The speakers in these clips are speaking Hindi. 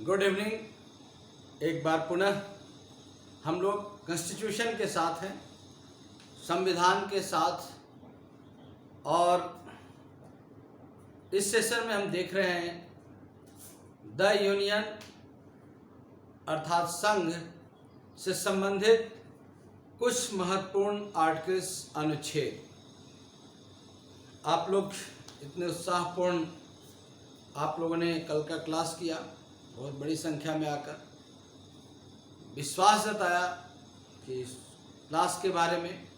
Good evening. एक बार पुनः हम लोग कॉन्स्टिट्यूशन के साथ हैं, संविधान के साथ, और इस सेशन में हम देख रहे हैं द यूनियन अर्थात संघ से संबंधित कुछ महत्वपूर्ण आर्टिकल्स, अनुच्छेद। आप लोग इतने उत्साहपूर्ण आप लोगों ने कल का क्लास किया, बहुत बड़ी संख्या में आकर विश्वास जताया कि इस क्लास के बारे में,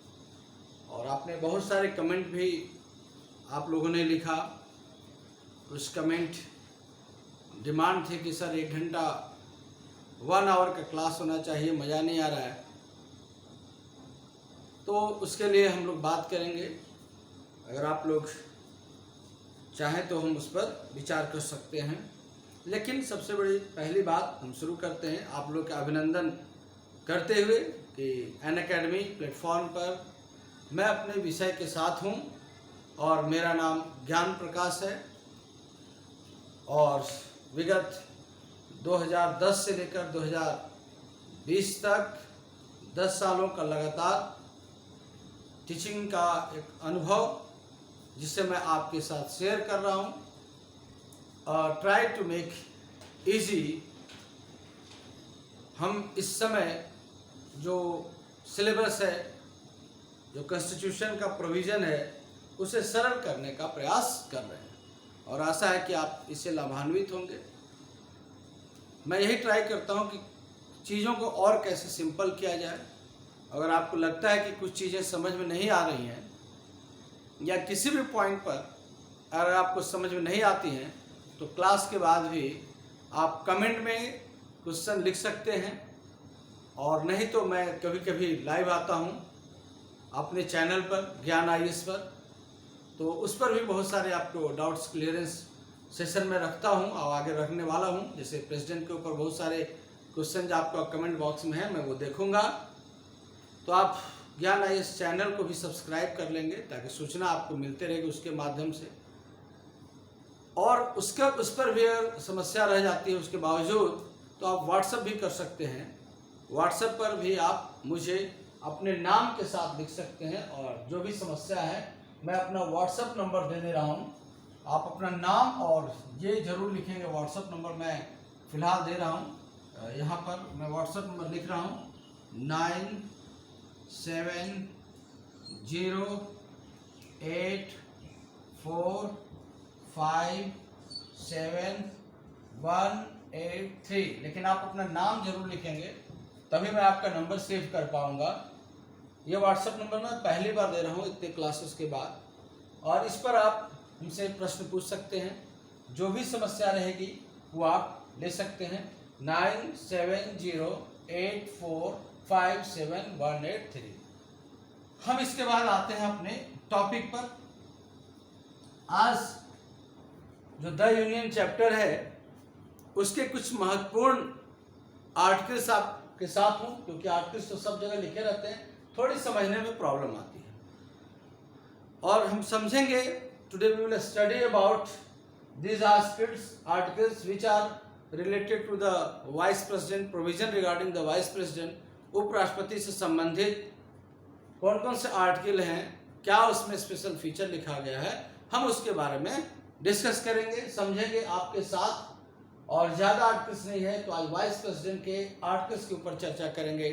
और आपने बहुत सारे कमेंट भी आप लोगों ने लिखा। कुछ कमेंट डिमांड थे कि सर 1 घंटा 1 आवर का क्लास होना चाहिए, मज़ा नहीं आ रहा है। तो उसके लिए हम लोग बात करेंगे। अगर आप लोग चाहें तो हम उस पर विचार कर सकते हैं। लेकिन सबसे बड़ी पहली बात हम शुरू करते हैं आप लोग का अभिनंदन करते हुए कि अनअकैडमी प्लेटफॉर्म पर मैं अपने विषय के साथ हूं, और मेरा नाम ज्ञान प्रकाश है, और विगत 2010 से लेकर 2020 तक 10 सालों का लगातार टीचिंग का एक अनुभव जिसे मैं आपके साथ शेयर कर रहा हूँ, और ट्राई टू मेक इजी। हम इस समय जो सिलेबस है, जो कॉन्स्टिट्यूशन का प्रोविज़न है, उसे सरल करने का प्रयास कर रहे हैं, और आशा है कि आप इससे लाभान्वित होंगे। मैं यही ट्राई करता हूँ कि चीज़ों को और कैसे सिंपल किया जाए। अगर आपको लगता है कि कुछ चीज़ें समझ में नहीं आ रही हैं, या किसी भी पॉइंट पर अगर आपको समझ में नहीं आती हैं, तो क्लास के बाद भी आप कमेंट में क्वेश्चन लिख सकते हैं, और नहीं तो मैं कभी कभी लाइव आता हूं अपने चैनल पर ज्ञान आईएएस पर, तो उस पर भी बहुत सारे आपको डाउट्स क्लियरेंस सेशन में रखता हूं और आगे रखने वाला हूं। जैसे प्रेसिडेंट के ऊपर बहुत सारे क्वेश्चन आपका कमेंट बॉक्स में है, मैं वो देखूंगा। तो आप ज्ञान आईएएस चैनल को भी सब्सक्राइब कर लेंगे ताकि सूचना आपको मिलते रहेगी उसके माध्यम से। और उस पर भी अगर समस्या रह जाती है उसके बावजूद, तो आप व्हाट्सएप भी कर सकते हैं। व्हाट्सएप पर भी आप मुझे अपने नाम के साथ लिख सकते हैं, और जो भी समस्या है मैं अपना व्हाट्सएप नंबर दे रहा हूं। आप अपना नाम और ये जरूर लिखेंगे। व्हाट्सएप नंबर मैं फ़िलहाल दे रहा हूं, यहाँ पर मैं व्हाट्सएप नंबर लिख रहा हूँ 9708457183। लेकिन आप अपना नाम जरूर लिखेंगे, तभी मैं आपका नंबर सेव कर पाऊंगा। ये व्हाट्सएप नंबर मैं पहली बार दे रहा हूँ इतने क्लासेस के बाद, और इस पर आप हमसे प्रश्न पूछ सकते हैं। जो भी समस्या रहेगी वो आप ले सकते हैं। 9708457183। हम इसके बाद आते हैं अपने टॉपिक पर। आज जो द यूनियन चैप्टर है उसके कुछ महत्वपूर्ण आर्टिकल्स आपके साथ हूँ, क्योंकि आर्टिकल्स तो सब जगह लिखे रहते हैं, थोड़ी समझने में प्रॉब्लम आती है। और हम समझेंगे, today we will study about these articles which are related to the vice president, provision regarding the vice president। उपराष्ट्रपति से संबंधित कौन कौन से आर्टिकल हैं, क्या उसमें स्पेशल फीचर लिखा गया है, हम उसके बारे में डिस्कस करेंगे, समझेंगे आपके साथ। और ज़्यादा आर्टिकल्स नहीं है, तो आज वाइस प्रेसिडेंट के आर्टिकल्स के ऊपर चर्चा करेंगे,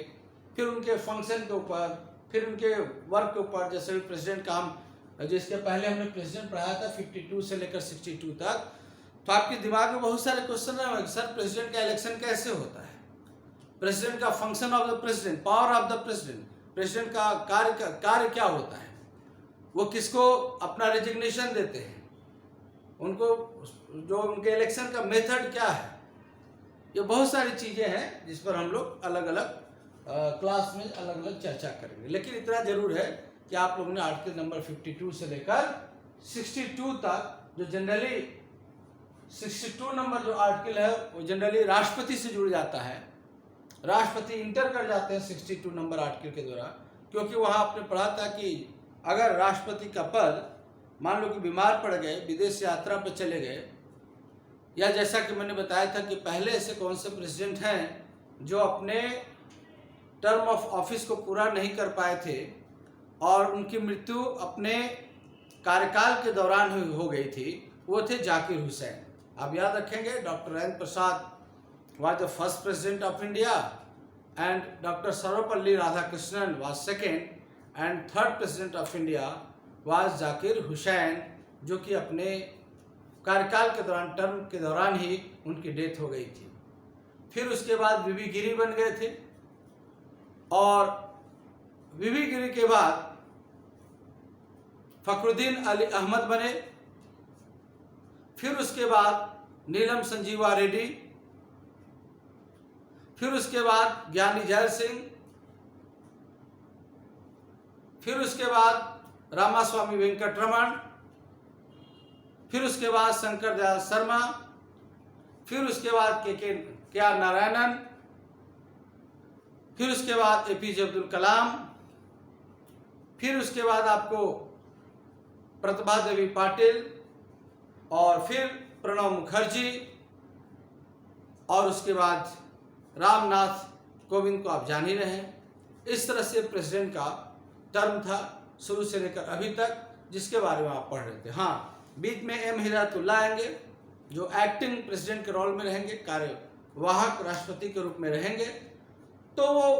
फिर उनके फंक्शन के ऊपर, फिर उनके वर्क के ऊपर। जैसे भी प्रेसिडेंट का हम, जिसके पहले हमने प्रेसिडेंट पढ़ाया था 52 से लेकर 62 तक, तो आपके दिमाग में बहुत सारे क्वेश्चन रहे, सर प्रेसिडेंट का इलेक्शन कैसे होता है, प्रेसिडेंट का function of the president, power of the president, president का कार्य क्या होता है, वो किसको अपना रेजिग्नेशन देते हैं, उनको जो उनके इलेक्शन का मेथड क्या है। ये बहुत सारी चीज़ें हैं जिस पर हम लोग अलग अलग क्लास में अलग अलग चर्चा करेंगे। लेकिन इतना जरूर है कि आप लोगों ने आर्टिकल नंबर 52 से लेकर 62 तक, जो जनरली 62 नंबर जो आर्टिकल है वो जनरली राष्ट्रपति से जुड़ जाता है। राष्ट्रपति इंटर कर जाते हैं 62 नंबर आर्टिकल के द्वारा, क्योंकि वहाँ आपने पढ़ा था कि अगर राष्ट्रपति का पद मान लो कि बीमार पड़ गए, विदेश यात्रा पर चले गए, या जैसा कि मैंने बताया था कि पहले ऐसे कौन से प्रेसिडेंट हैं जो अपने टर्म ऑफ ऑफिस को पूरा नहीं कर पाए थे और उनकी मृत्यु अपने कार्यकाल के दौरान हो गई थी, वो थे जाकिर हुसैन। आप याद रखेंगे doctor Rajendra Prasad was the first president of India and Dr. Sarvepalli Radhakrishnan was second and third president of India was Zakir Hussain, जो कि अपने कार्यकाल के दौरान टर्म के दौरान ही उनकी डेथ हो गई थी। फिर उसके बाद वीवी गिरी बन गए थे और वीवी गिरी के बाद फखरुद्दीन अली अहमद बने। फिर उसके बाद नीलम संजीवा रेड्डी, फिर उसके बाद ज्ञानी जैल सिंह, फिर उसके बाद रामास्वामी वेंकटरमण, फिर उसके बाद शंकर दयाल शर्मा, फिर उसके बाद के आर नारायणन, फिर उसके बाद एपीजे अब्दुल कलाम, फिर उसके बाद आपको प्रतिभा देवी पाटिल और फिर प्रणब मुखर्जी और उसके बाद रामनाथ कोविंद को आप जान ही रहे हैं। इस तरह से प्रेसिडेंट का टर्म था शुरू से लेकर अभी तक, जिसके बारे में आप पढ़ रहे थे। हाँ, बीच में एम हिदायतुल्लाह आएंगे जो एक्टिंग प्रेसिडेंट के रोल में रहेंगे, कार्यवाहक राष्ट्रपति के रूप में रहेंगे। तो वो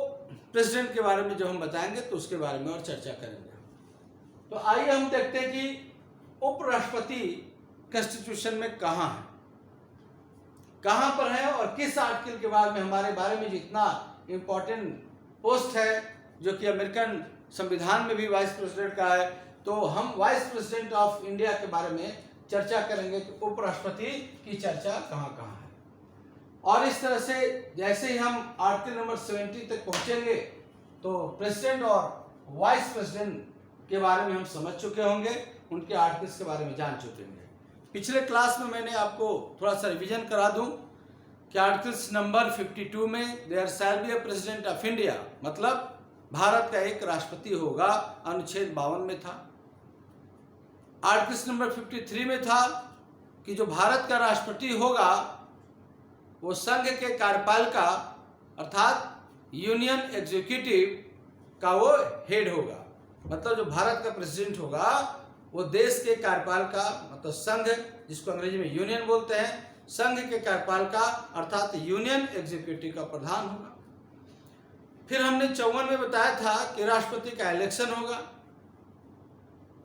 प्रेसिडेंट के बारे में जो हम बताएंगे तो उसके बारे में और चर्चा करेंगे। तो आइए हम देखते हैं कि उपराष्ट्रपति कॉन्स्टिट्यूशन में कहाँ है, कहाँ पर है और किस आर्टिकल के बाद में हमारे बारे में जितना इम्पोर्टेंट पोस्ट है, जो कि अमेरिकन संविधान में भी वाइस प्रेसिडेंट का है। तो हम वाइस प्रेसिडेंट ऑफ इंडिया के बारे में चर्चा करेंगे कि उपराष्ट्रपति की चर्चा कहाँ कहाँ है। और इस तरह से जैसे ही हम आर्टिकल नंबर 70 तक पहुंचेंगे तो प्रेसिडेंट और वाइस प्रेसिडेंट के बारे में हम समझ चुके होंगे, उनके आर्टिकल्स के बारे में जान चुके होंगे। पिछले क्लास में मैंने आपको थोड़ा सा रिवीजन करा दूं कि आर्टिकल्स नंबर 52 में there shall be a president of India, मतलब भारत का एक राष्ट्रपति होगा, अनुच्छेद 52 में था। आर्टिकल्स नंबर 53 में था कि जो भारत का राष्ट्रपति होगा वो संघ के कार्यपालिका अर्थात यूनियन एग्जीक्यूटिव का वो हेड होगा, मतलब जो भारत का प्रेसिडेंट होगा वो देश के कार्यपालिका मतलब संघ, जिसको अंग्रेजी में यूनियन बोलते हैं, संघ के कार्यपालिका अर्थात यूनियन एग्जीक्यूटिव का प्रधान होगा। फिर हमने 54 में बताया था कि राष्ट्रपति का इलेक्शन होगा।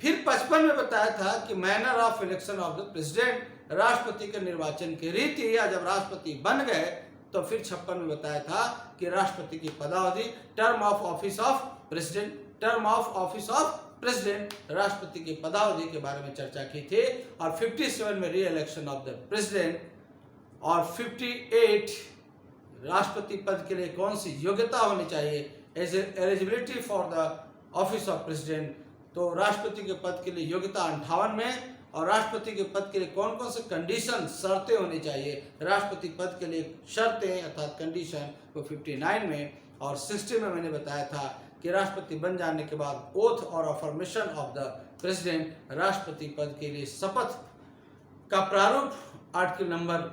फिर 55 में बताया था कि manner of election of the president, राष्ट्रपति के निर्वाचन की रीति, या जब राष्ट्रपति बन गए तो फिर 56 में बताया था कि राष्ट्रपति की पदावधि, term of office of president, term of office of president, राष्ट्रपति की पदावधि के बारे में चर्चा की थी। और 57 में री इलेक्शन ऑफ द प्रेसिडेंट और 58 राष्ट्रपति पद के लिए कौन सी योग्यता होनी चाहिए, eligibility for the office of president. तो राष्ट्रपति के पद के लिए योग्यता 58 में, और राष्ट्रपति के पद के लिए कौन कौन से कंडीशन, शर्तें होनी चाहिए, राष्ट्रपति पद के लिए शर्तें अर्थात कंडीशन, वो 59 में। और 60 में मैंने बताया था कि राष्ट्रपति बन जाने के बाद ओथ और अफर्मेशन ऑफ द प्रेसिडेंट, राष्ट्रपति पद के लिए शपथ का प्रारूप आर्टिकल नंबर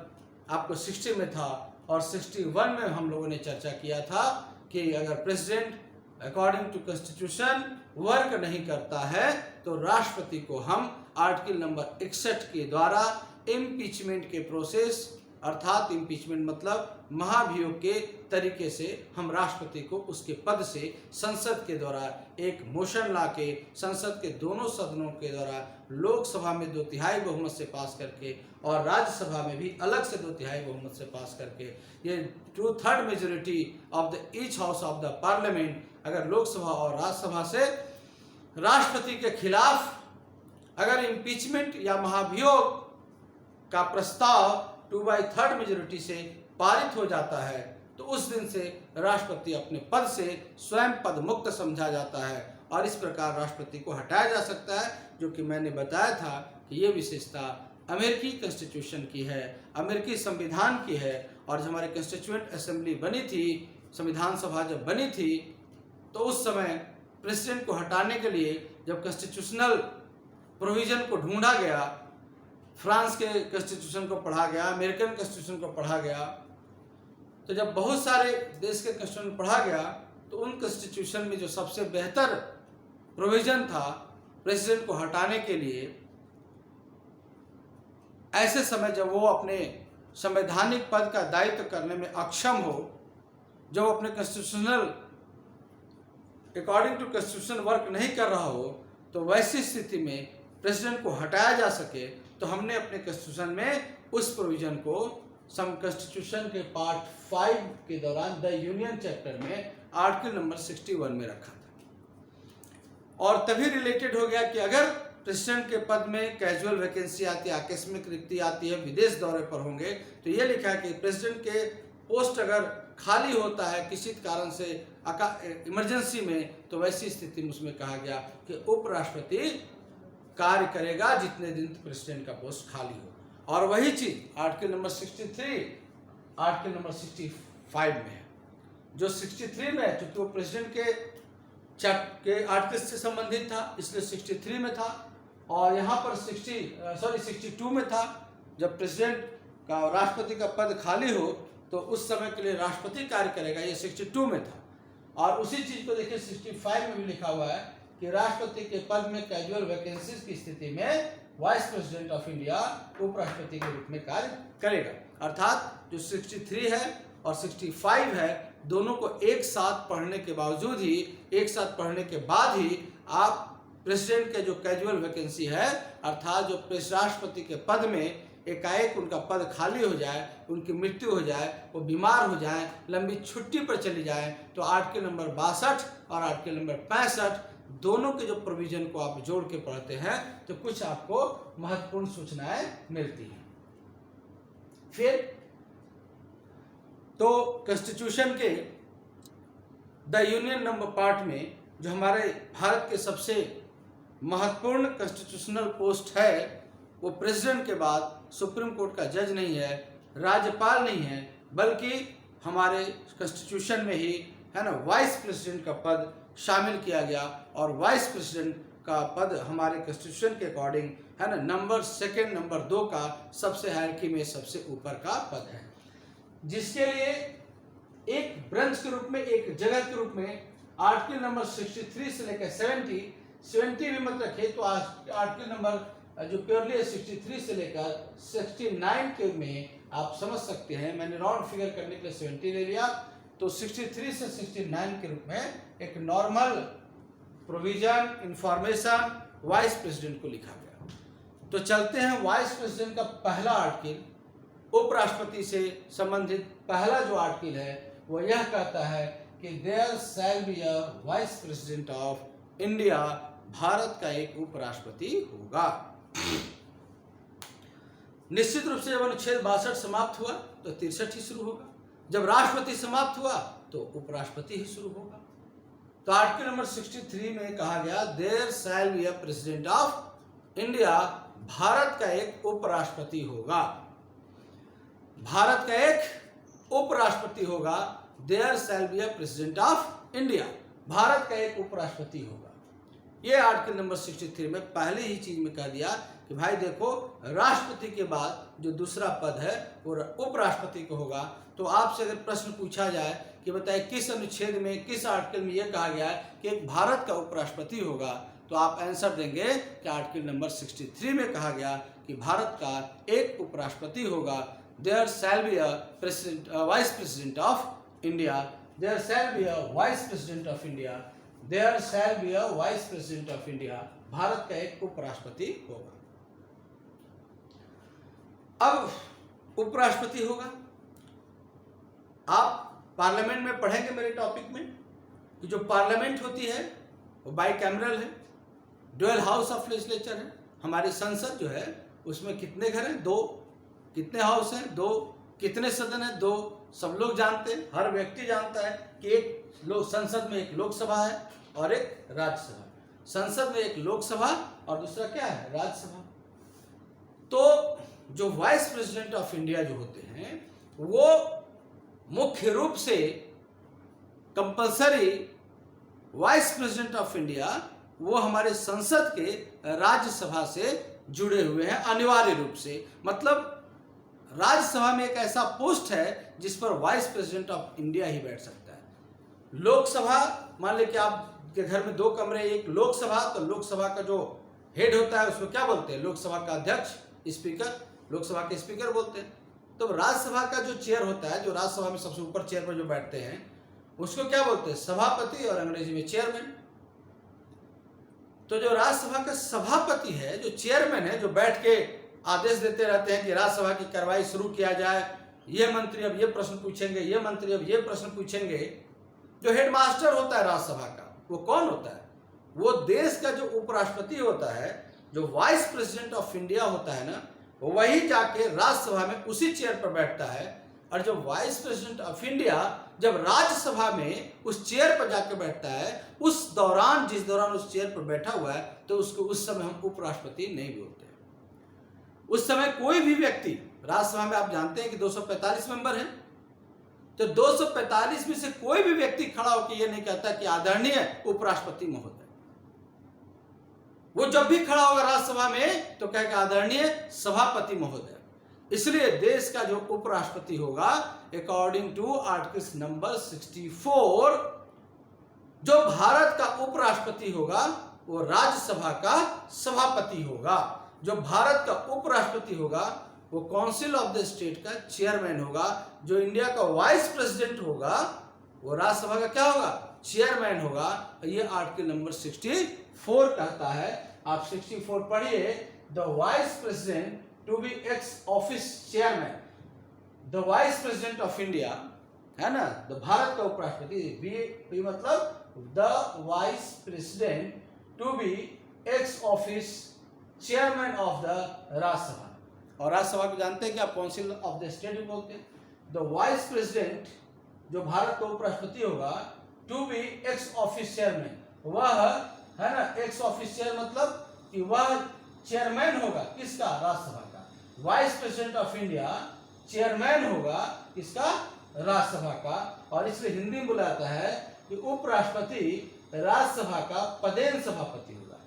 आपको 60 में था। और 61 में हम लोगों ने चर्चा किया था कि अगर president according to constitution work नहीं करता है तो राष्ट्रपति को हम आर्टिकल नंबर 61 के द्वारा इम्पीचमेंट के प्रोसेस अर्थात इम्पीचमेंट मतलब महाभियोग के तरीके से हम राष्ट्रपति को उसके पद से संसद के द्वारा एक मोशन लाके संसद के दोनों सदनों के द्वारा लोकसभा में 2/3 बहुमत से पास करके और राज्यसभा में भी अलग से 2/3 बहुमत से पास करके, ये 2/3 majority of the each house of the parliament, अगर लोकसभा और राज्यसभा से राष्ट्रपति के खिलाफ अगर इम्पीचमेंट या महाभियोग का प्रस्ताव 2/3 मेजोरिटी से पारित हो जाता है तो उस दिन से राष्ट्रपति अपने पद से स्वयं पद मुक्त समझा जाता है और इस प्रकार राष्ट्रपति को हटाया जा सकता है, जो कि मैंने बताया था कि ये विशेषता अमेरिकी कॉन्स्टिट्यूशन की है, अमेरिकी संविधान की है। और जब हमारी कॉन्स्टिट्यूएंट असेंबली बनी थी, संविधान सभा जब बनी थी तो उस समय प्रेसिडेंट को हटाने के लिए जब कॉन्स्टिट्यूशनल प्रोविजन को ढूंढा गया, फ्रांस के कॉन्स्टिट्यूशन को पढ़ा गया, अमेरिकन कॉन्स्टिट्यूशन को पढ़ा गया। तो जब बहुत सारे देश के कॉन्स्टिट्यूशन पढ़ा गया तो उन कॉन्स्टिट्यूशन में जो सबसे बेहतर प्रोविजन था प्रेसिडेंट को हटाने के लिए, ऐसे समय जब वो अपने संवैधानिक पद का दायित्व करने में अक्षम हो, जब वो अपने constitutional according to constitution work नहीं कर रहा हो, तो वैसी स्थिति में प्रेसिडेंट को हटाया जा सके, तो हमने अपने कॉन्स्टिट्यूशन में उस प्रोविजन को सम कॉन्स्टिट्यूशन के पार्ट 5 के दौरान द यूनियन चैप्टर में आर्टिकल नंबर 61 में रखा था। और तभी रिलेटेड हो गया कि अगर प्रेसिडेंट के पद में कैजुअल वैकेंसी आती है, आकस्मिक रिक्ति आती है, विदेश दौरे पर होंगे, तो ये लिखा है कि प्रेसिडेंट के पोस्ट अगर खाली होता है किसी कारण से इमरजेंसी में, तो वैसी स्थिति में उसमें कहा गया कि उपराष्ट्रपति कार्य करेगा जितने दिन प्रेसिडेंट का पोस्ट खाली हो। और वही चीज आर्टिकल नंबर 63 आर्टिकल नंबर 65 में है। जो 63 में है, चूंकि वो प्रेसिडेंट के आर्टिकल से संबंधित था इसलिए 63 में था, और यहाँ पर 62 में था। जब प्रेसिडेंट का राष्ट्रपति का पद खाली हो तो उस समय के लिए राष्ट्रपति कार्य करेगा, ये 62 में था। और उसी चीज को देखिए 65 में भी लिखा हुआ है कि राष्ट्रपति के पद में कैजुअल वैकेंसीज की स्थिति में वाइस प्रेसिडेंट ऑफ इंडिया उपराष्ट्रपति के रूप में कार्य करेगा। अर्थात जो 63 है और 65 है, दोनों को एक साथ पढ़ने के बावजूद ही, एक साथ पढ़ने के बाद ही आप प्रेसिडेंट के जो कैजुअल वैकेंसी है, अर्थात जो राष्ट्रपति के पद में एकाएक उनका पद खाली हो जाए, उनकी मृत्यु हो जाए, वो बीमार हो जाए, लंबी छुट्टी पर चली जाए, तो आर्टिकल नंबर 62 और आर्टिकल नंबर 65 दोनों के जो प्रोविजन को आप जोड़ के पढ़ते हैं तो कुछ आपको महत्वपूर्ण सूचनाएं मिलती हैं। फिर तो कॉन्स्टिट्यूशन के द यूनियन नंबर पार्ट में जो हमारे भारत के सबसे महत्वपूर्ण कॉन्स्टिट्यूशनल पोस्ट है, वो प्रेसिडेंट के बाद सुप्रीम कोर्ट का जज नहीं है, राज्यपाल नहीं है, बल्कि हमारे कॉन्स्टिट्यूशन में ही है ना वाइस प्रेसिडेंट का पद शामिल किया गया। और वाइस प्रेसिडेंट का पद हमारे कॉन्स्टिट्यूशन के अकॉर्डिंग है ना नंबर 2 का सबसे हायरार्की में सबसे ऊपर का पद है, जिसके लिए एक ब्रांच के रूप में, एक जगह के रूप में आर्टिकल नंबर 63 से लेकर 70 भी मत रखे, तो आर्टिकल नंबर जो प्योरली है 63 से लेकर 69 के में आप समझ सकते हैं। मैंने राउंड फिगर करने के लिए 70 ले लिया, तो 63 से 69 के रूप में एक normal provision information vice president को लिखा गया। तो चलते हैं वाइस प्रेसिडेंट का पहला आर्टिकल, उपराष्ट्रपति से संबंधित पहला जो आर्टिकल है वो यह कहता है कि there shall be a vice president of India, Bharat का एक उपराष्ट्रपति होगा। निश्चित रूप से जब अनुच्छेद 62 समाप्त हुआ तो 63 ही शुरू होगा, जब राष्ट्रपति समाप्त हुआ तो उपराष्ट्रपति ही शुरू होगा। तो आर्टिकल नंबर 63 में कहा गया there shall be a president of India, Bharat का एक उपराष्ट्रपति होगा, भारत का एक उपराष्ट्रपति होगा। There shall be a president of India, Bharat का एक उपराष्ट्रपति होगा। ये आर्टिकल नंबर 63 में पहले ही चीज में कह दिया कि भाई देखो, राष्ट्रपति के बाद जो दूसरा पद है वो उपराष्ट्रपति को होगा। तो आपसे अगर प्रश्न पूछा जाए कि बताइए किस अनुच्छेद में, किस आर्टिकल में यह कहा गया है कि एक भारत का उपराष्ट्रपति होगा, तो आप आंसर देंगे कि आर्टिकल नंबर 63 में कहा गया कि भारत का एक उपराष्ट्रपति होगा। There shall be a vice president of India, there shall be a vice president of India, there shall be a vice president of India, Bharat का एक उपराष्ट्रपति होगा। अब उपराष्ट्रपति होगा, आप पार्लियामेंट में पढ़ेंगे मेरे टॉपिक में कि जो पार्लियामेंट होती है वो बाई कैमरल है, ड्यूअल हाउस ऑफ लेजिस्लेचर है। हमारी संसद जो है उसमें कितने घर हैं? 2। कितने हाउस हैं? 2। कितने सदन हैं? 2। सब लोग जानते हैं, हर व्यक्ति जानता है कि एक संसद में एक लोकसभा है और एक राज्यसभा। संसद में एक लोकसभा और दूसरा क्या है? राज्यसभा। तो जो वाइस प्रेसिडेंट ऑफ इंडिया जो होते हैं वो मुख्य रूप से compulsory vice president of India वो हमारे संसद के राज्यसभा से जुड़े हुए हैं अनिवार्य रूप से। मतलब राज्यसभा में एक ऐसा पोस्ट है जिस पर वाइस प्रेसिडेंट ऑफ इंडिया ही बैठ सकता है। लोकसभा, मान लें कि आपके घर में 2 कमरे, एक लोकसभा, तो लोकसभा का जो हेड होता है उसको क्या बोलते हैं? लोकसभा का अध्यक्ष, स्पीकर, लोकसभा के स्पीकर बोलते हैं। तो राज्यसभा का जो चेयर होता है, जो राज्यसभा में सबसे ऊपर चेयर पर जो बैठते हैं, उसको क्या बोलते हैं? सभापति, और अंग्रेजी में चेयरमैन। तो जो राज्यसभा का सभापति है, जो चेयरमैन है, जो बैठ के आदेश देते रहते हैं कि राज्यसभा की कार्रवाई शुरू किया जाए, ये मंत्री अब ये प्रश्न पूछेंगे, ये मंत्री अब ये प्रश्न पूछेंगे। जो हेडमास्टर होता है राज्यसभा का, वो कौन होता है? वो देश का जो उपराष्ट्रपति होता है, जो वाइस प्रेसिडेंट ऑफ इंडिया होता है ना, वही जाके राज्यसभा में उसी चेयर पर बैठता है। और जो वाइस प्रेसिडेंट ऑफ इंडिया जब राज्यसभा में उस चेयर पर जाकर बैठता है, उस दौरान, जिस दौरान उस चेयर पर बैठा हुआ है, तो उसको उस समय हम उपराष्ट्रपति नहीं बोलते। उस समय कोई भी व्यक्ति, राज्यसभा में आप जानते हैं कि 245 मेंबर हैं, तो 245 में से कोई भी व्यक्ति खड़ा होकर यह नहीं कहता कि आदरणीय उपराष्ट्रपति महोदय। वो जब भी खड़ा होगा राज्यसभा में तो कहेगा आदरणीय सभापति महोदय। इसलिए देश का जो उपराष्ट्रपति होगा, अकॉर्डिंग टू आर्टिकल नंबर 64, जो भारत का उपराष्ट्रपति होगा वो राज्यसभा का सभापति होगा। जो भारत का उपराष्ट्रपति होगा वो काउंसिल ऑफ द स्टेट का चेयरमैन होगा। जो इंडिया का वाइस प्रेसिडेंट होगा वो राज्यसभा का क्या होगा? चेयरमैन होगा। ये आर्टिकल नंबर 64 कहता है। आप 64 पढ़िए। The vice president to be ex officio chairman, the vice president of India, है ना, द भारत का उपराष्ट्रपति, बी मतलब the vice president to be ex officio chairman of the Rajya Sabha. और राज्यसभा को जानते हैं कि आप काउंसिल ऑफ द स्टेट भी बोलते हैं। द वाइस प्रेसिडेंट, जो भारत का उपराष्ट्रपति होगा, to be ex officio chairman, वह है ना, एक्स ऑफिस चेयर मतलब कि वह चेयरमैन होगा किसका? राज्यसभा का। Vice president of India chairman होगा किसका? राज्यसभा का। और इसलिए हिंदी में बोला जाता है कि उपराष्ट्रपति राज्यसभा का पदेन सभापति होगा।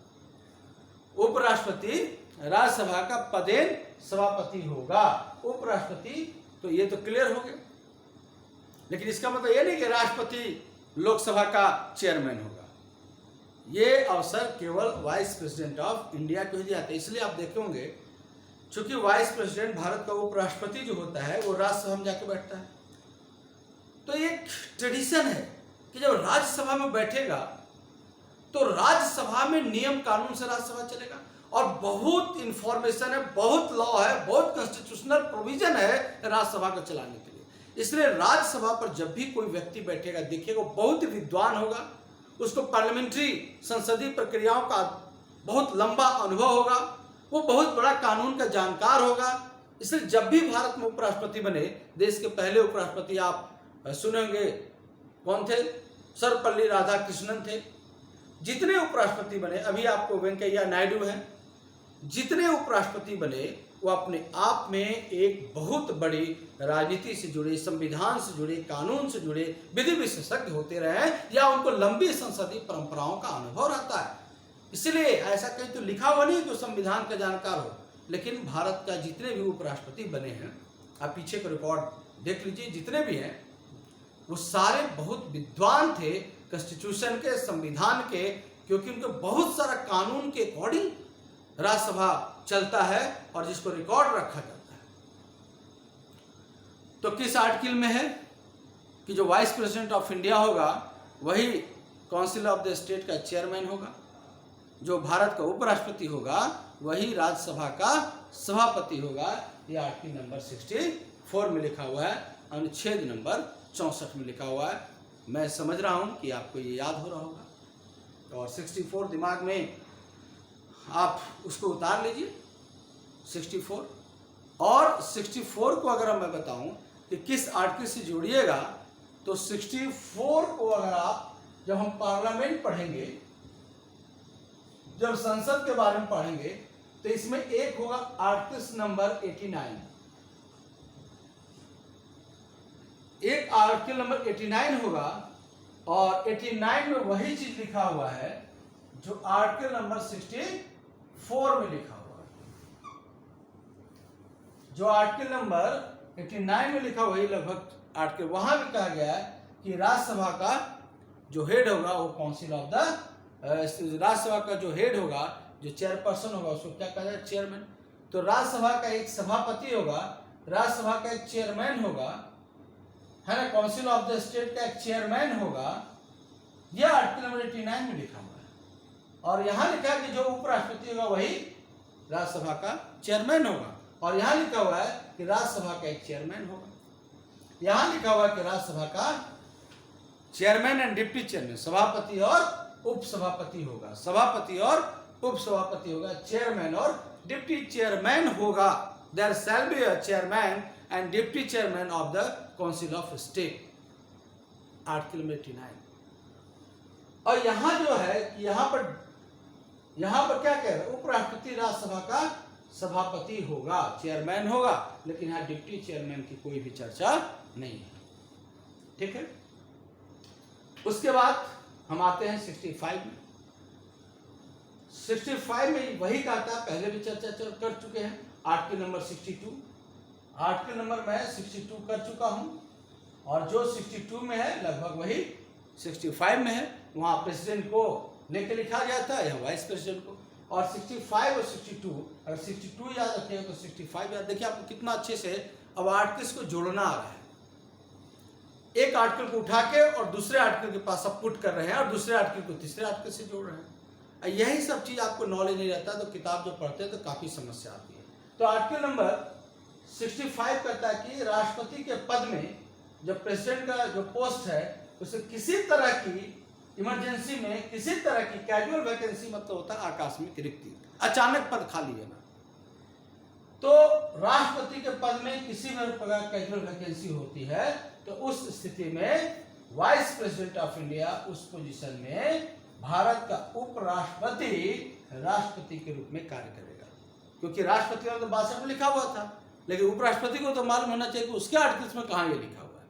उपराष्ट्रपति राज्यसभा का पदेन सभापति होगा। उपराष्ट्रपति, तो ये तो क्लियर हो गया। लेकिन इसका मतलब ये नहीं कि राष्ट्रपति लोकसभा का चेयरमैन होगा। ये अवसर केवल वाइस प्रेसिडेंट ऑफ इंडिया को ही दिया जाता है। इसलिए आप देखेंगे, चूंकि वाइस प्रेसिडेंट भारत का उपराष्ट्रपति जो होता है वो राज्यसभा में जाके बैठता है, तो एक ट्रेडिशन है कि जब राज्यसभा में बैठेगा तो राज्यसभा में नियम कानून से राज्यसभा चलेगा। और बहुत इंफॉर्मेशन है, बहुत लॉ है, बहुत कॉन्स्टिट्यूशनल प्रोविजन है राज्यसभा को चलाने के लिए। इसलिए राज्यसभा पर जब भी कोई व्यक्ति बैठेगा, देखिएगा बहुत विद्वान होगा, उसको पार्लियामेंट्री संसदीय प्रक्रियाओं का बहुत लंबा अनुभव होगा, वो बहुत बड़ा कानून का जानकार होगा। इसलिए जब भी भारत में उपराष्ट्रपति बने, देश के पहले उपराष्ट्रपति आप सुनेंगे कौन थे? सर्वपल्ली राधाकृष्णन थे। जितने उपराष्ट्रपति बने, अभी आपको वेंकैया नायडू हैं, जितने उपराष्ट्रपति बने वो अपने आप में एक बहुत बड़ी राजनीति से जुड़े, संविधान से जुड़े, कानून से जुड़े विधि विशेषज्ञ होते रहे, या उनको लंबी संसदीय परंपराओं का अनुभव रहता है। इसलिए ऐसा कहीं तो लिखा हुआ नहीं जो संविधान का जानकार हो, लेकिन भारत का जितने भी उपराष्ट्रपति बने हैं, आप पीछे का रिकॉर्ड देख लीजिए, जितने भी हैं वो सारे बहुत विद्वान थे कॉन्स्टिट्यूशन के, संविधान के, क्योंकि उनको बहुत सारा कानून के अकॉर्डिंग राज्यसभा चलता है और जिसको रिकॉर्ड रखा जाता है। तो किस आर्टिकल में है कि जो वाइस प्रेसिडेंट ऑफ इंडिया होगा वही काउंसिल ऑफ द स्टेट का चेयरमैन होगा, जो भारत का उपराष्ट्रपति होगा वही राज्यसभा का सभापति होगा। ये आर्टिकल नंबर 64 में लिखा हुआ है, अनुच्छेद नंबर 64 में लिखा हुआ है। मैं समझ रहा हूं कि आपको ये याद हो रहा होगा, और 64 दिमाग में आप उसको उतार लीजिए 64। और 64 को अगर मैं बताऊं कि किस आर्टिकल से जोड़िएगा, तो 64 को अगर आप, जब हम पार्लियामेंट पढ़ेंगे, जब संसद के बारे में पढ़ेंगे, तो इसमें एक होगा आर्टिकल नंबर 89। एक आर्टिकल नंबर 89 होगा, और 89 में वही चीज लिखा हुआ है जो आर्टिकल नंबर 64 में लिखा हुआ है। जो आर्टिकल नंबर 89 में लिखा वही लगभग आर्टिकल, वहां भी कहा गया है कि राज्यसभा का जो हेड होगा वो काउंसिल ऑफ द, राज्यसभा का जो हेड होगा, जो चेयरपर्सन होगा, उसको क्या कहा जाए, चेयरमैन। तो राज्यसभा का एक सभापति होगा, राज्यसभा का एक चेयरमैन होगा, है ना, काउंसिल ऑफ द स्टेट का एक चेयरमैन होगा। यह आर्टिकल नंबर 89 में लिखा हुआ है। और यहां लिखा है कि जो उपराष्ट्रपति होगा वही राज्यसभा का चेयरमैन होगा। और यहां लिखा हुआ है कि राज्यसभा का एक चेयरमैन होगा। यहां लिखा हुआ है कि राज्यसभा का चेयरमैन एंड डिप्टी चेयरमैन, सभापति और उपसभापति होगा, सभापति और उपसभापति होगा, चेयरमैन और डिप्टी चेयरमैन होगा। There shall be a chairman and deputy chairman of the council of state, article 89। और यहां जो है कि यहां पर क्या कह रहे हैं, उपराष्ट्रपति राज्यसभा का सभापति होगा, चेयरमैन होगा, लेकिन यहां डिप्टी चेयरमैन की कोई भी चर्चा नहीं है। ठीक है। उसके बाद हम आते हैं 65 में। 65 में वही कहा था, पहले भी चर्चा कर चुके हैं, आर्टिकल नंबर 62। आर्टिकल नंबर मैं 62 कर चुका हूं, और जो 62 में है लगभग वही 65 में है। वहां प्रेसिडेंट को लेके लिखा गया था, या वाइस प्रेसिडेंट को। और 65 और 62, अगर 62 याद रखिएगा तो 65 याद। देखिए आपको कितना अच्छे से अब आर्टिकल्स को जोड़ना आ रहा है। एक आर्टिकल को उठा के और दूसरे आर्टिकल के पास अब पुट कर रहे हैं, और दूसरे आर्टिकल को तीसरे आर्टिकल से जोड़ रहे हैं। यही सब चीज आपको नॉलेज नहीं रहता तो किताब जो पढ़ते हैं तो काफी समस्या आती है। तो आर्टिकल नंबर 65 कहता है कि राष्ट्रपति के पद में जब प्रेसिडेंट का जो पोस्ट है उसे किसी तरह की इमरजेंसी में, किसी तरह की कैजुअल वैकेंसी, मतलब होता है आकस्मिक रिक्ति, अचानक पद खाली है ना, तो राष्ट्रपति के पद में किसी भी प्रकार कैजुअल वैकेंसी होती है तो उस स्थिति में वाइस प्रेसिडेंट ऑफ इंडिया उस पोजीशन में भारत का उपराष्ट्रपति राष्ट्रपति के रूप में कार्य करेगा। क्योंकि राष्ट्रपति का तो 62 में लिखा हुआ था, लेकिन उपराष्ट्रपति को तो मालूम होना चाहिए कि उसके आर्टिकल्स में कहाँ ये लिखा हुआ है,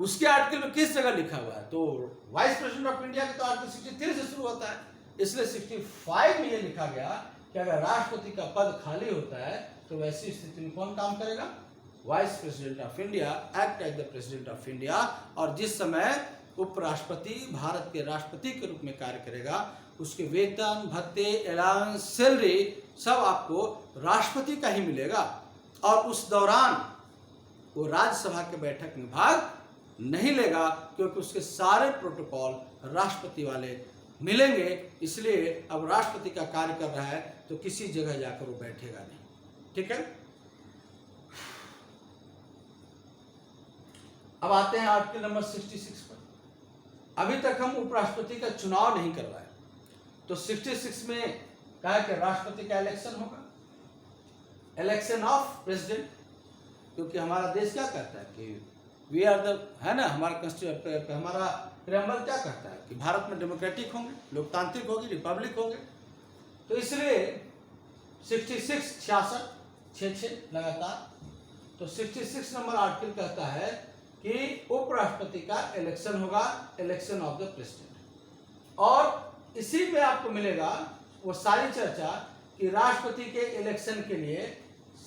उसके आर्टिकल में किस जगह लिखा हुआ है। तो वाइस प्रेसिडेंट ऑफ इंडिया का तो आर्टिकल 63 से शुरू होता है, इसलिए 65 में ये लिखा गया कि अगर राष्ट्रपति का पद खाली होता है तो वैसी स्थिति में कौन काम करेगा, vice president of India, act as the president of India. और जिस समय उपराष्ट्रपति भारत के राष्ट्रपति के रूप में कार्य करेगा, उसके वेतन, भत्ते, अलाउंस, सैलरी सब आपको राष्ट्रपति का ही मिलेगा। और उस दौरान वो राज्यसभा के बैठक में भाग नहीं लेगा, क्योंकि उसके सारे प्रोटोकॉल राष्ट्रपति वाले मिलेंगे। इसलिए अब राष्ट्रपति का कार्य कर रहा है तो किसी जगह जाकर वो बैठेगा नहीं। ठीक है। अब आते हैं आर्टिकल नंबर 66 पर। अभी तक हम उपराष्ट्रपति का चुनाव नहीं करवाए, तो 66 में कहा कि राष्ट्रपति का इलेक्शन होगा, इलेक्शन ऑफ प्रेसिडेंट। क्योंकि हमारा देश क्या कहता है कि वी आर द, है ना, हमारा कॉन्स्टिट्यूशन, हमारा प्रेम्बल क्या कहता है कि भारत में डेमोक्रेटिक होंगे, लोकतांत्रिक होगी, रिपब्लिक होंगे। तो इसलिए 66, 66, 6 लगातार। तो 66 नंबर आर्टिकल कहता है कि उपराष्ट्रपति का इलेक्शन होगा, इलेक्शन ऑफ द प्रेसिडेंट। और इसी में आपको मिलेगा वो सारी चर्चा कि राष्ट्रपति के इलेक्शन के लिए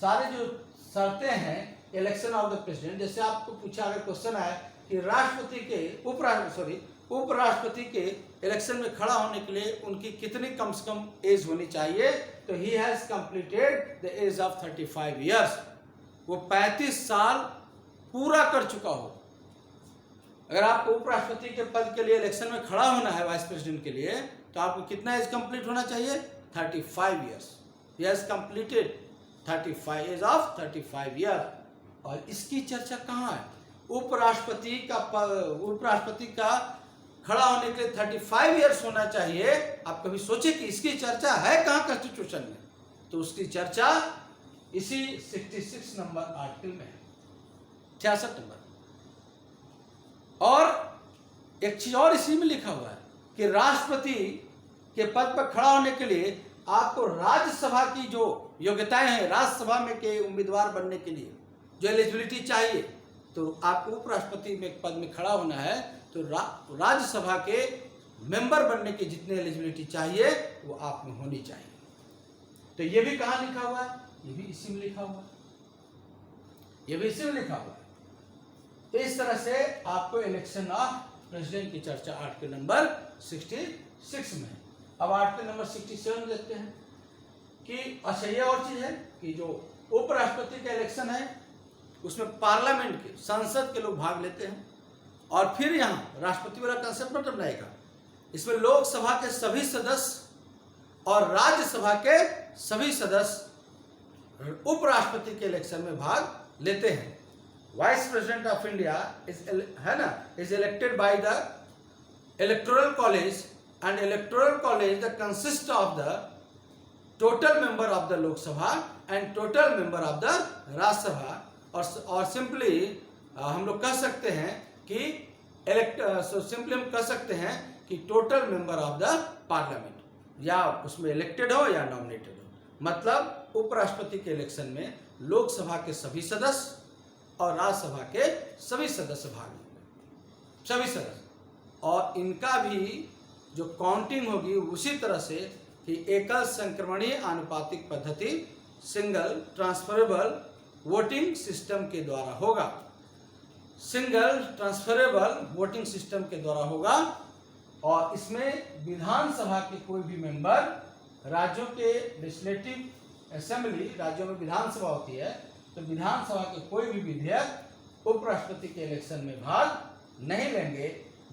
सारे जो शर्तें हैं इलेक्शन ऑफ द प्रेसिडेंट। जैसे आपको पूछा अगर क्वेश्चन आए कि राष्ट्रपति के उपराष्ट्रपति के इलेक्शन में खड़ा होने के लिए उनकी कितनी कम से कम एज होनी चाहिए, तो he has completed the age of 35 years. वो 35 साल पूरा कर चुका हो। अगर आपको उपराष्ट्रपति के पद के लिए इलेक्शन में खड़ा होना है वाइस प्रेसिडेंट के लिए, तो आपको कितना एज कंप्लीट होना चाहिए, 35 years. He has completed 35 age of 35 year. और इसकी चर्चा कहाँ है, उपराष्ट्रपति का खड़ा होने के लिए 35 इयर्स होना चाहिए। आप कभी सोचे कि इसकी चर्चा है कहाँ कॉन्स्टिट्यूशन में, तो उसकी चर्चा इसी 66 नंबर आर्टिकल में है, 66 नंबर। और एक चीज और इसी में लिखा हुआ है कि राष्ट्रपति के पद पर खड़ा होने के लिए आपको राज्यसभा की जो योग्यताएं हैं, राज्यसभा में के उम्मीदवार बनने के लिए जो एलिजिबिलिटी चाहिए, तो आपको उपराष्ट्रपति में पद में खड़ा होना है तो राज्यसभा के मेंबर बनने की जितने एलिजिबिलिटी चाहिए वो आप में होनी चाहिए। तो ये भी कहाँ लिखा हुआ है, ये भी इसी में लिखा हुआ है। ये भी इसी में लिखा हुआ है। तो इस तरह से आपको इलेक्शन ऑफ प्रेसिडेंट की चर्चा आर्टिकल नंबर 66 में है। अब आर्टिकल नंबर 67 देखते हैं कि अच्छा ये और चीज है कि जो उपराष्ट्रपति का इलेक्शन है उसमें पार्लियामेंट के संसद के लोग भाग लेते हैं और फिर यहाँ राष्ट्रपति वाला कंसेप्ट मत बनाएगा। इसमें लोकसभा के सभी सदस्य और राज्यसभा के सभी सदस्य उपराष्ट्रपति के इलेक्शन में भाग लेते हैं। Vice president of India is elected by the electoral college and electoral college the consist of the total member of the Lok Sabha and total member of the Rajya Sabha. और सिंपली हम लोग कह सकते हैं कि सिंपली हम कह सकते हैं कि total member of the parliament, या उसमें इलेक्टेड हो या नॉमिनेटेड हो। मतलब उपराष्ट्रपति के इलेक्शन में लोकसभा के सभी सदस्य और राज्यसभा के सभी सदस्य भाग लेंगे, सभी सदस्य। और इनका भी जो काउंटिंग होगी उसी तरह से कि एकल संक्रमणीय आनुपातिक पद्धति सिंगल ट्रांसफरेबल वोटिंग सिस्टम के द्वारा होगा। सिंगल ट्रांसफरेबल वोटिंग सिस्टम के द्वारा होगा। और इसमें विधानसभा के कोई भी मेंबर, राज्यों के लेजिस्लेटिव असेंबली, राज्यों में विधानसभा होती है, तो विधानसभा के कोई भी विधेयक उपराष्ट्रपति के इलेक्शन में भाग नहीं लेंगे,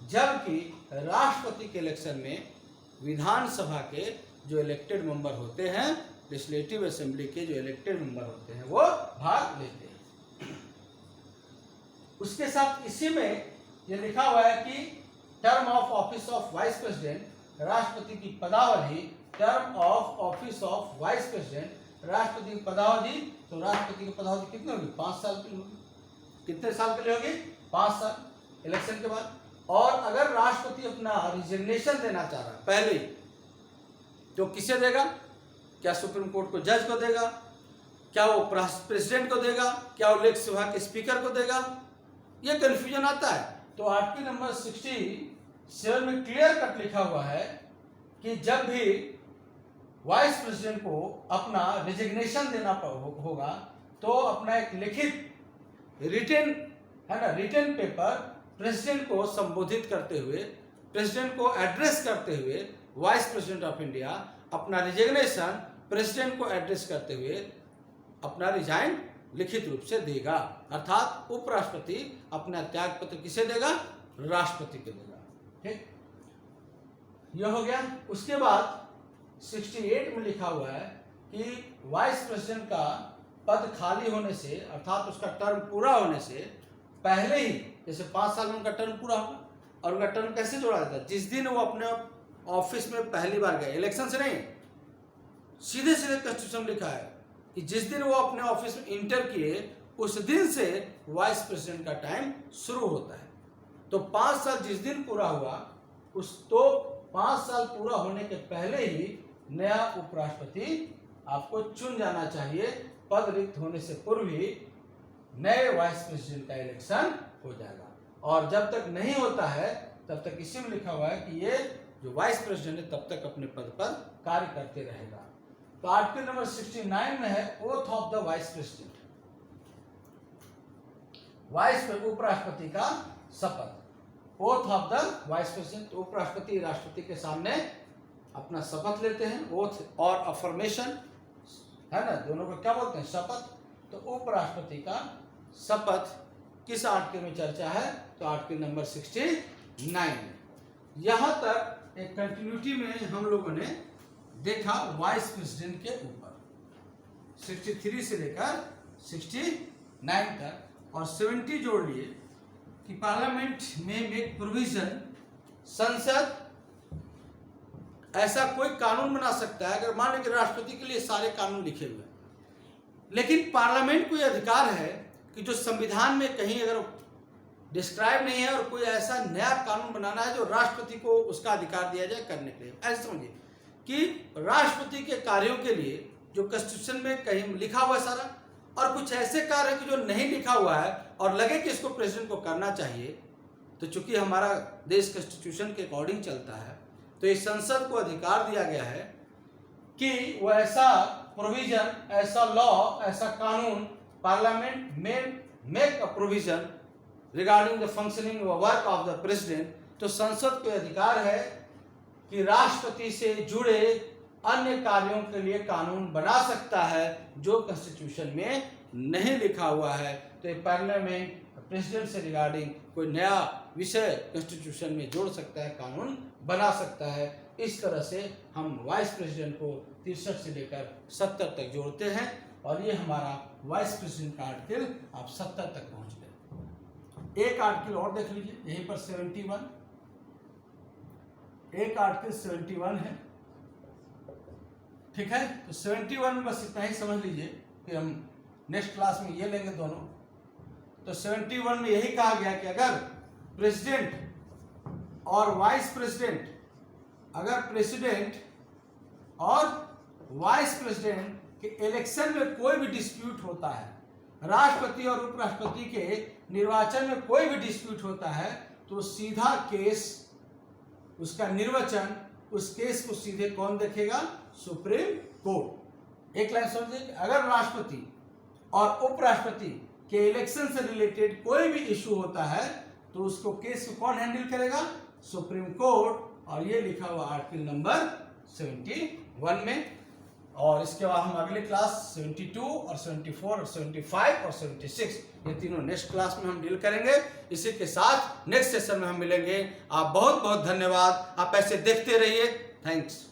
जबकि राष्ट्रपति के इलेक्शन में विधानसभा के जो इलेक्टेड मेंबर होते हैं, लेजिस्लेटिव असेंबली के जो इलेक्टेड मेंबर होते हैं, वो भाग लेते हैं। उसके साथ इसी में ये लिखा हुआ है कि term of office of vice president, राष्ट्रपति की पदावधि, term of office of vice president, राष्ट्रपति की पदावधि, तो राष्ट्रपति की पदावधि कितनी होगी? 5 साल की होगी। कितने साल के लिए होगी? 5 साल इलेक्शन के बाद। और अगर राष्ट्रपति अपना रिजिग्नेशन देना चाह रहा है पहले, तो किसे देगा? क्या सुप्रीम कोर्ट को, जज को देगा? क्या वो प्रेसिडेंट को देगा? क्या वो लोकसभा के स्पीकर को देगा? ये कंफ्यूजन आता है। तो आर्टिकल नंबर 67 में क्लियर कट लिखा हुआ है कि जब भी वाइस प्रेसिडेंट को अपना रिजिग्नेशन देना होगा, तो अपना एक लिखित रिटन पेपर प्रेसिडेंट को संबोधित करते हुए, प्रेसिडेंट को एड्रेस करते हुए, वाइस प्रेसिडेंट ऑफ इंडिया अपना रिजिग्नेशन प्रेसिडेंट को एड्रेस करते हुए अपना रिजाइन लिखित रूप से देगा। अर्थात उपराष्ट्रपति अपना त्याग पत्र किसे देगा? राष्ट्रपति को देगा। ठीक, यह हो गया। उसके बाद 68 में लिखा हुआ है कि वाइस प्रेसिडेंट का पद खाली होने से, अर्थात उसका टर्म पूरा होने से पहले ही, जैसे 5 साल में उनका टर्म पूरा होगा, और उनका टर्म कैसे जोड़ा जाता है? जिस दिन वो अपने ऑफिस में पहली बार गए, इलेक्शन से नहीं, सीधे सीधे कॉन्स्टिट्यूशन लिखा है कि जिस दिन वो अपने ऑफिस में इंटर किए उस दिन से वाइस प्रेसिडेंट का टाइम शुरू होता है। तो 5 साल जिस दिन पूरा हुआ, तो 5 साल पूरा होने के पहले ही नया उपराष्ट्रपति आपको चुन जाना चाहिए। पद रिक्त होने से पूर्व ही नए वाइस प्रेसिडेंट का इलेक्शन हो जाएगा। और जब तक नहीं होता है तब तक इसी में लिखा हुआ है कि ये जो वाइस प्रेसिडेंट है तब तक अपने पद पर कार्य करते रहेगा। तो आर्टिकल नंबर 69 में है oath of the vice president, vice उपराष्ट्रपति का शपथ। Oath of the vice president, उपराष्ट्रपति राष्ट्रपति के सामने अपना शपथ लेते हैं। ओथ और अफर्मेशन है ना, दोनों को क्या बोलते हैं? शपथ। तो उपराष्ट्रपति का शपथ किस आर्टिकल में चर्चा है? तो आर्टिकल नंबर 69 में। यहां तक एक कंटिन्यूटी में हम लोगों ने देखा वाइस प्रेसिडेंट के ऊपर, 63 से लेकर 69 तक, और 70 जोड़ लिए कि पार्लियामेंट में मेक प्रोविजन, संसद ऐसा कोई कानून बना सकता है, अगर मान लो कि राष्ट्रपति के लिए सारे कानून लिखे हुए, लेकिन पार्लियामेंट को यह अधिकार है कि जो संविधान में कहीं अगर डिस्क्राइब नहीं है और कोई ऐसा नया कानून बनाना है जो राष्ट्रपति को उसका अधिकार दिया जाए करने के लिए। ऐसे समझिए कि राष्ट्रपति के कार्यों के लिए जो कॉन्स्टिट्यूशन में कहीं लिखा हुआ सारा, और कुछ ऐसे कार्य है कि जो नहीं लिखा हुआ है और लगे कि इसको प्रेसिडेंट को करना चाहिए, तो चूंकि हमारा देश कॉन्स्टिट्यूशन के अकॉर्डिंग चलता है, तो इस संसद को अधिकार दिया गया है कि वो ऐसा प्रोविजन, ऐसा लॉ, ऐसा कानून पार्लियामेंट में make a provision regarding the functioning work of the president, तो संसद को अधिकार है कि राष्ट्रपति से जुड़े अन्य कार्यों के लिए कानून बना सकता है जो कॉन्स्टिट्यूशन में नहीं लिखा हुआ है। तो ये पार्लियामेंट प्रेसिडेंट से रिगार्डिंग कोई नया विषय कॉन्स्टिट्यूशन में जोड़ सकता है, कानून बना सकता है। इस तरह से हम वाइस प्रेसिडेंट को 63 से लेकर 70 तक जोड़ते हैं और ये हमारा वाइस प्रेसिडेंट का आर्टिकल आप 70 तक पहुंच गए। एक आर्टिकल और देख लीजिए, यहीं पर 71, एक आर्टिकल 71 है, ठीक है। तो 71 में बस इतना ही समझ लीजिए कि हम नेक्स्ट क्लास में ये लेंगे दोनों। तो 71 में यही कहा गया कि अगर प्रेसिडेंट और वाइस प्रेसिडेंट, अगर प्रेसिडेंट और वाइस प्रेसिडेंट के इलेक्शन में कोई भी डिस्प्यूट होता है, राष्ट्रपति और उपराष्ट्रपति के निर्वाचन में कोई भी डिस्प्यूट होता है, तो सीधा केस, उसका निर्वाचन, उस केस को सीधे कौन देखेगा? Supreme court. एक लाइन समझिए, अगर राष्ट्रपति और उपराष्ट्रपति के इलेक्शन से रिलेटेड कोई भी इशू होता है तो उसको केस को कौन हैंडल करेगा? Supreme court. और ये लिखा हुआ आर्टिकल नंबर 71 में। और इसके बाद हम अगले क्लास 72 और 74 और 75 और 76 ये तीनों नेक्स्ट क्लास में हम डील करेंगे। इसी के साथ नेक्स्ट सेशन में हम मिलेंगे। आप बहुत बहुत धन्यवाद। आप ऐसे देखते रहिए। थैंक्स।